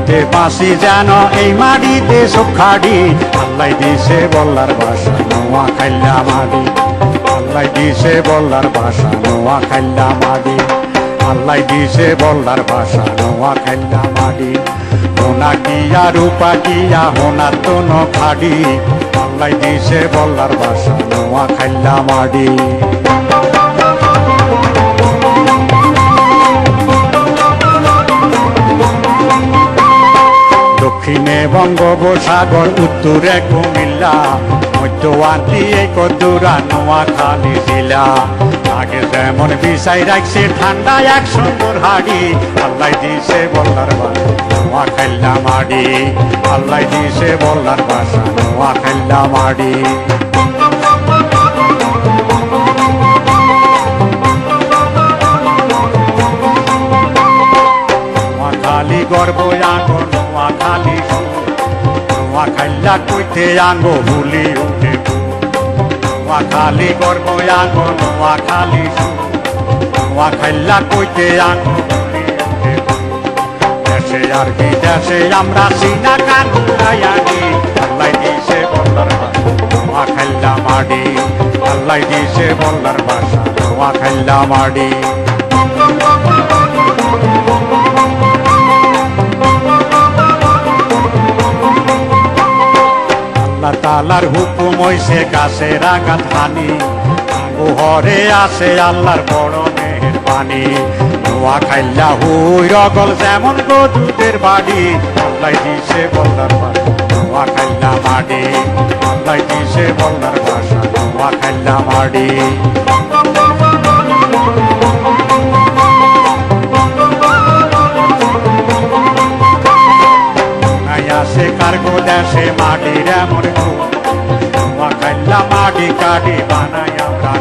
মাটিতে বাঁশি যেন এই মাটিতে সুখাড়ি আল্লাহ দিছে বল্লার বাসা নোয়া খাইলা মাটি আল্লাহ দিছে বল্লার বাসা নোয়া খাইলা মাটি আল্লাহ দিছে বল্লার বাসা নোয়া খাইলা মাটি হোনা কিয়া রূপা কিয়া হোনার তো নখাড়ি আল্লাহ দিছে বল্লার বাসা নোয়া খাইলা মাটি দক্ষিণে বঙ্গোপসাগর উত্তরে কুমিল্লা মধ্যওয়ান্তি এই কদ্দুরা নোয়াখালী জেলা আগে যেমন বিছাই রাখছে ঠান্ডা এক সুন্দর হাড়ি আল্লাহ দিছে বল্লার বাসা নোয়া খাইলা মাটি আল্লাহ দিছে বল্লার বাসা নোয়া খাইলা মাটি নোয়াখালী গর্ব আঙ্গো নোয়াখালী নোয়াখাইলা কইতে আঙ্গো ভুলি উঠে নোয়াখালী গর্ব আঙ্গো নোয়াখালী নোয়াখাইলা কইতে আঙ্গো ভুলি উঠে দেশে আর বিদেশে আমরা সিনা কান আনি আল্লাহ দিছে বল্লার বাসা নোয়াখাইলা মাটি আল্লাহ দিছে বল্লার বাসা নোয়াখাইলা মাটি আল্লাহ তাআলার হুকুম হইছে গাছের আঘাত হানি ঘরে আছে আল্লাহর বড় মেহেরবানি নোয়াখাইলা হুই রগল যেমন দুধের বাড়ি আল্লাহ দিছে বল্লার বাসা নোয়াখাইলা মাটি আল্লাহ দিছে বল্লার বাসা নোয়াখাইলা মাটি আসে কার্গো দেশে মাটির এমন নোয়াখাইলা মাটি কাটি বানাই আমরা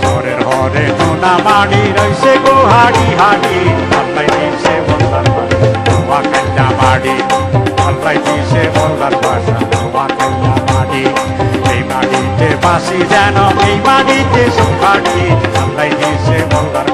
সরের হরে নোনা মাটি রইছে গো হাড়ি হাড়ি আল্লাহ দিছে বল্লার বাসা নোয়াখাইলা মাটি আল্লাহ দিছে বল্লার বাসা নোয়াখাইলা মাটি এই মাটিতে বাঁশি যেন এই মাটিতে সুখাড়ি আল্লাহ দিছে বল্লার